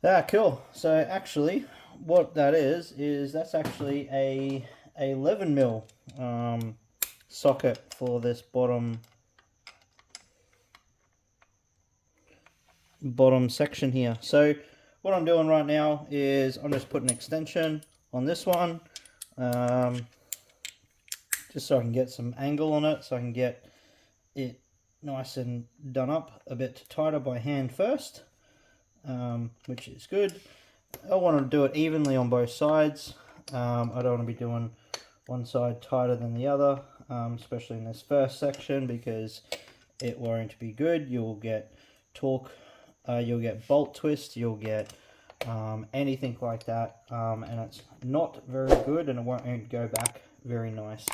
Ah, cool. So actually, what that is that's actually a 11 mil socket for this bottom section here. So what I'm doing right now is I'm just putting an extension on this one, just so I can get some angle on it, so I can get it nice and done up a bit tighter by hand first, which is good. I want to do it evenly on both sides. I don't want to be doing one side tighter than the other, especially in this first section, because it won't be good. You'll get torque, you'll get bolt twist, you'll get anything like that, and it's not very good, and it won't go back very nice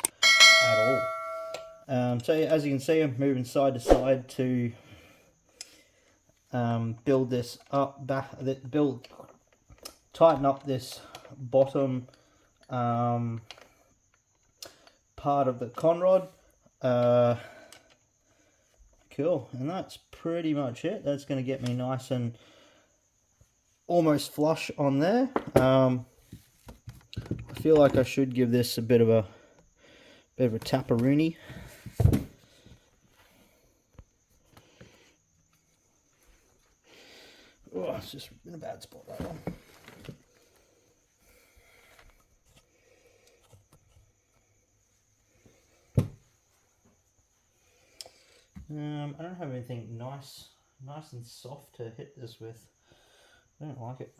at all. So as you can see, I'm moving side to side to build this up, tighten up this bottom part of the conrod. Cool, and that's pretty much it. That's going to get me nice and almost flush on there. I feel like I should give this a bit of a taparoony. Oh, it's just in a bad spot, that one. I don't have anything nice and soft to hit this with. I don't like it.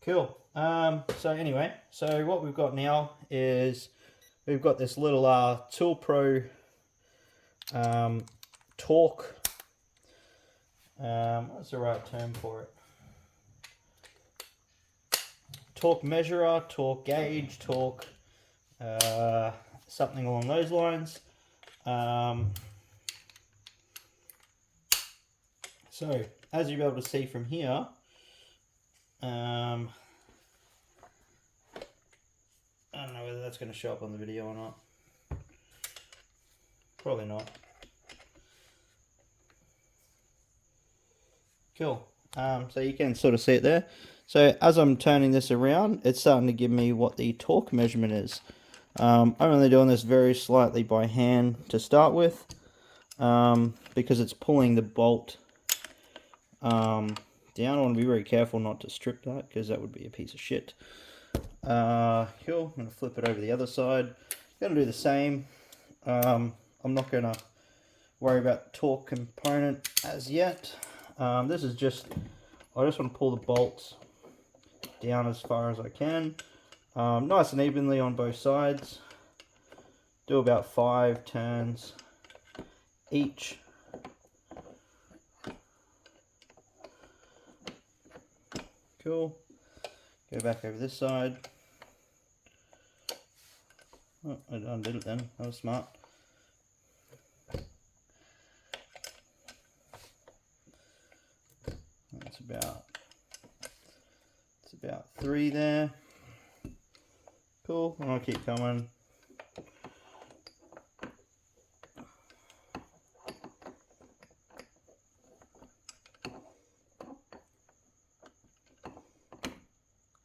Cool. So anyway, so what we've got now is we've got this little Tool Pro torque. What's the right term for it? Torque measurer, torque gauge, torque, something along those lines. So as you'll be able to see from here, I don't know whether that's going to show up on the video or not. Probably not. Cool. So you can sort of see it there. So as I'm turning this around, it's starting to give me what the torque measurement is. I'm only doing this very slightly by hand to start with, because it's pulling the bolt down. I want to be very careful not to strip that, because that would be a piece of shit. Cool. I'm going to flip it over the other side. Going to do the same. I'm not going to worry about the torque component as yet. This is just, I just want to pull the bolts down as far as I can, nice and evenly on both sides. Do about 5 turns each. Cool. Go back over this side. Oh, I undid it then. That was smart. It's about 3 there. Cool. And I'll keep coming.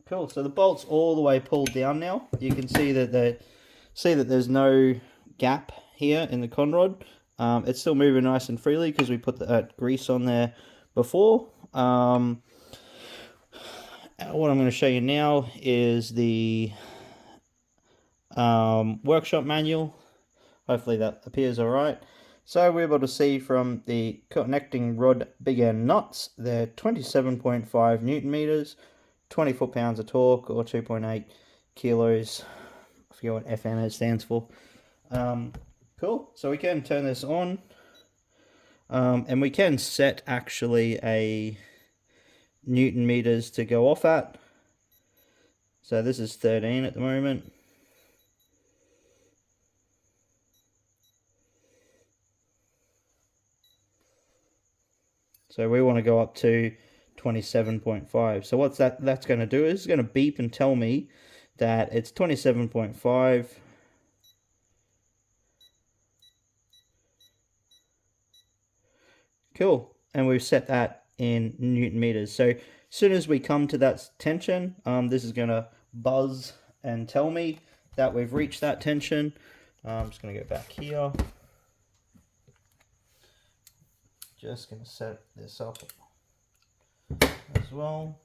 Cool. So the bolt's all the way pulled down now. You can see that there's no gap here in the conrod. It's still moving nice and freely because we put the grease on there before. What I'm going to show you now is the workshop manual. Hopefully that appears alright. So we're able to see from the connecting rod big end nuts, they're 27.5 Newton meters, 20 foot-pounds of torque, or 2.8 kilos. I forget what FM stands for. Cool. So we can turn this on, and we can set actually a Newton meters to go off at. So this is 13 at the moment. So we want to go up to 27.5. So what's that's going to do is it's going to beep and tell me that it's 27.5. Cool. And we've set that in Newton meters. So as soon as we come to that tension, this is going to buzz and tell me that we've reached that tension. I'm just going to go back here. Just going to set this up as well.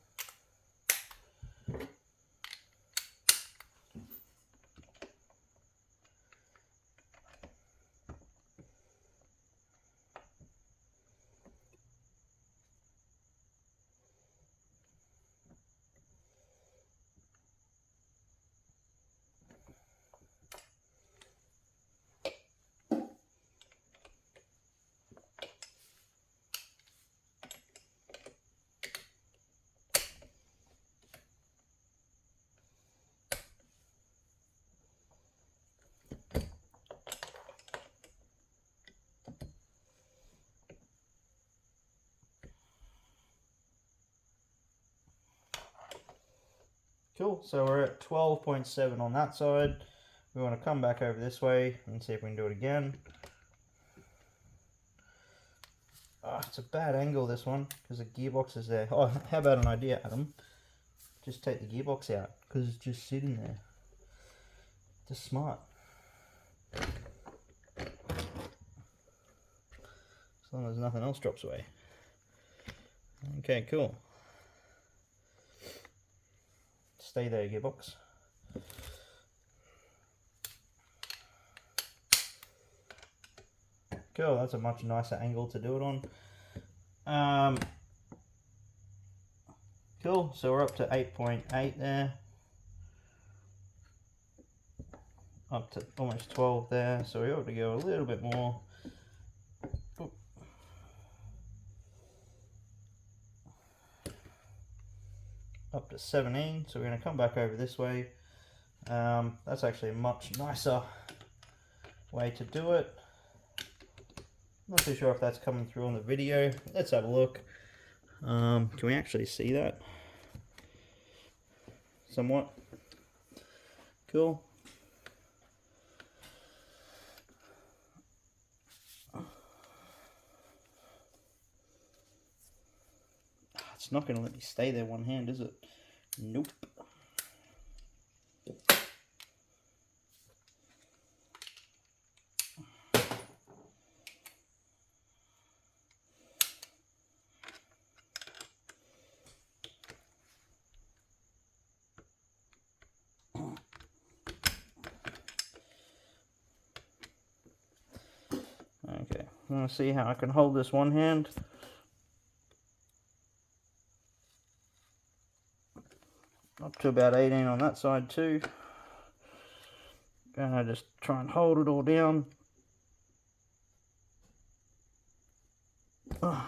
Cool, so we're at 12.7 on that side. We want to come back over this way and see if we can do it again. Oh, it's a bad angle, this one, because the gearbox is there. Oh, how about an idea, Adam? Just take the gearbox out, because it's just sitting there. Just smart. As long as nothing else drops away. Okay, cool. Stay there, gearbox. Cool, that's a much nicer angle to do it on. Cool, so we're up to 8.8 there. Up to almost 12 there, so we ought to go a little bit more. Oop. Up to 17, so we're going to come back over this way. That's actually a much nicer way to do it. Not too sure if that's coming through on the video. Let's have a look. Can we actually see that? Somewhat. Cool. It's not going to let me stay there one hand, is it? Nope. Okay, I want to see how I can hold this one hand. Up to about 18 on that side too. Gonna just try and hold it all down. Up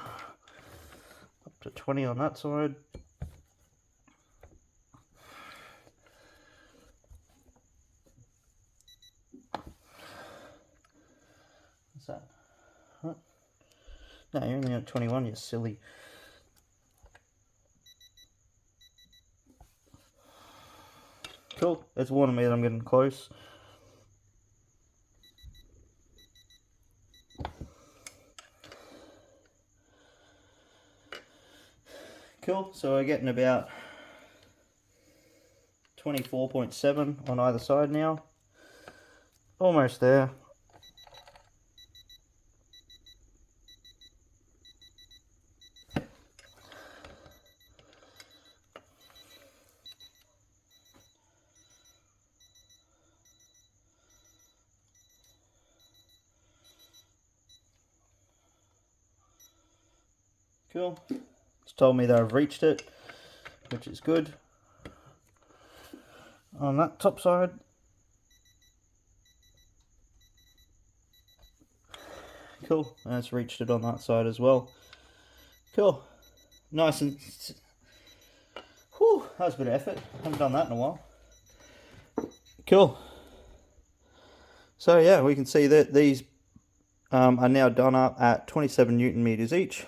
to 20 on that side. What's that? Huh? No, you're only at 21, you silly. Cool, it's warning me that I'm getting close. Cool, so we're getting about 24.7 on either side now. Almost there. Cool. It's told me that I've reached it, which is good. On that top side. Cool. And it's reached it on that side as well. Cool. Nice and... Whew, that was a bit of effort. Haven't done that in a while. Cool. So yeah, we can see that these are now done up at 27 Newton meters each.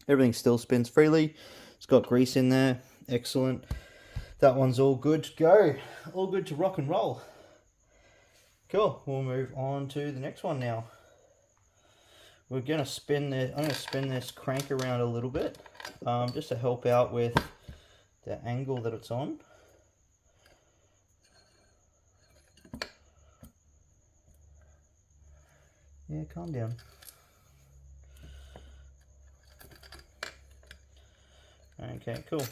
Everything still spins freely. It's got grease in there. Excellent. That one's all good to go. All good to rock and roll. Cool. We'll move on to the next one now, we're gonna spin this. I'm gonna spin this crank around a little bit, just to help out with the angle that it's on. Yeah, calm down. Okay, cool.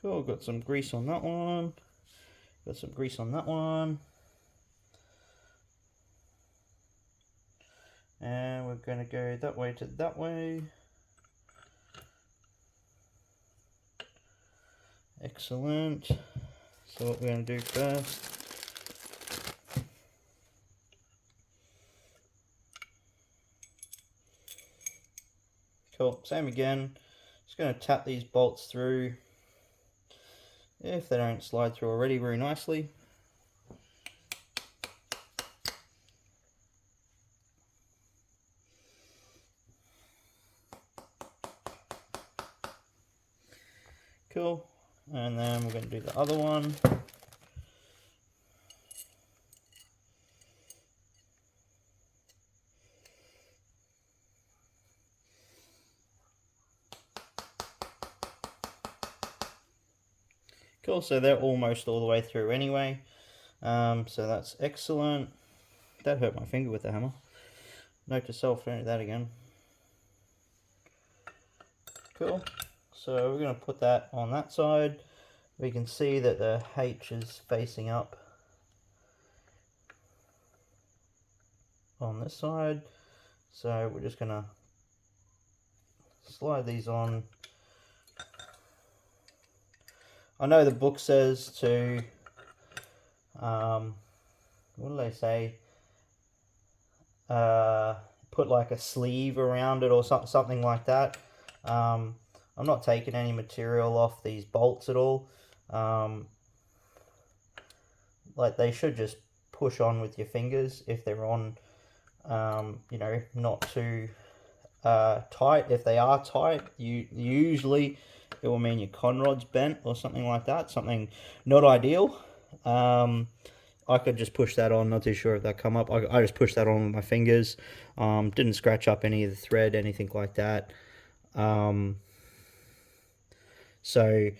Cool, got some grease on that one. Got some grease on that one. And we're going to go that way to that way. Excellent. So what we're going to do first, cool, same again, just going to tap these bolts through if they don't slide through already very nicely. Cool, and then we're going to do the other one. Cool, so they're almost all the way through anyway, so that's excellent. That hurt my finger with the hammer. Note to self, don't do that again. Cool, so we're going to put that on that side. We can see that the H is facing up on this side, so we're just going to slide these on. I know the book says to, what do they say, put like a sleeve around it or something like that. I'm not taking any material off these bolts at all. Like they should just push on with your fingers if they're on, you know, not too tight. If they are tight, usually it will mean your conrod's bent or something like that, something not ideal. I could just push that on, not too sure if that come up. I just pushed that on with my fingers, didn't scratch up any of the thread, anything like that. So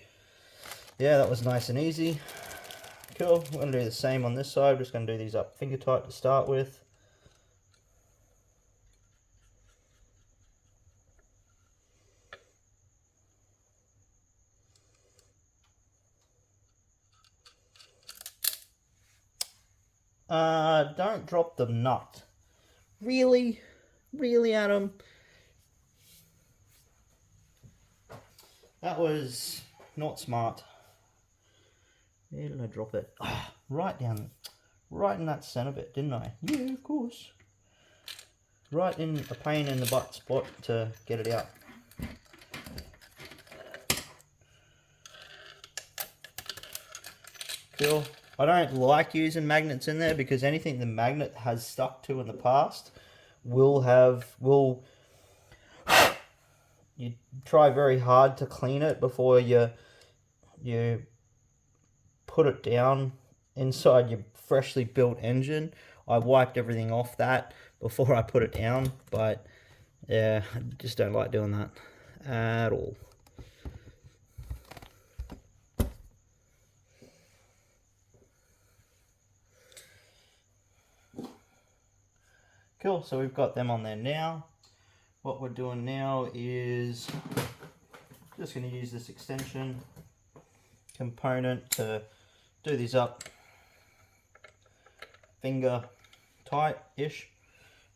yeah, that was nice and easy. Cool, we're going to do the same on this side. We're just going to do these up finger tight to start with. Don't drop the nut. Really? Really, Adam? That was not smart. Where did I drop it? Oh, right in that center bit, didn't I? Yeah, of course. Right in a pain in the butt spot to get it out. Cool. I don't like using magnets in there because anything the magnet has stuck to in the past will you try very hard to clean it before you put it down inside your freshly built engine. I wiped everything off that before I put it down, but yeah, I just don't like doing that at all. Cool, so we've got them on there now. What we're doing now is just going to use this extension component to do these up finger tight-ish,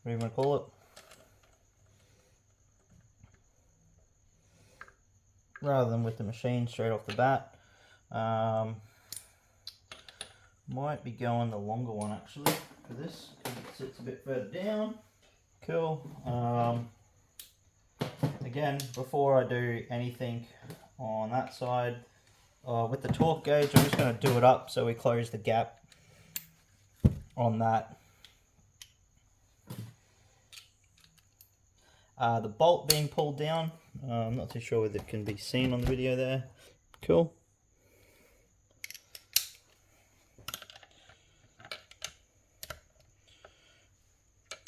whatever you want to call it. Rather than with the machine straight off the bat. Might be going the longer one actually for this, because it sits a bit further down. Cool. Again, before I do anything on that side, with the torque gauge, I'm just going to do it up so we close the gap on that. The bolt being pulled down, I'm not too sure whether it can be seen on the video there. Cool.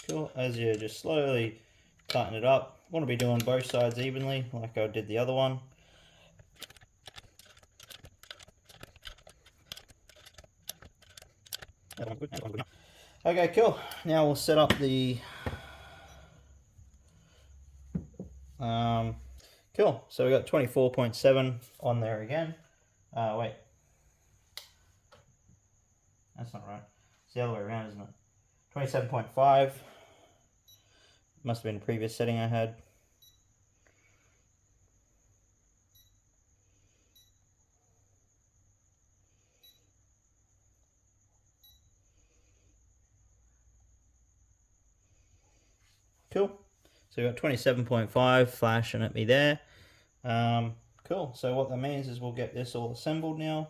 Cool. As you just slowly tighten it up, want to be doing both sides evenly like I did the other one. Okay, cool. Now we'll set up the cool. So we got 24.7 on there again. Wait, that's not right. It's the other way around, isn't it? 27.5. Must have been a previous setting I had. Cool. So we've got 27.5 flashing at me there. Cool. So what that means is we'll get this all assembled now.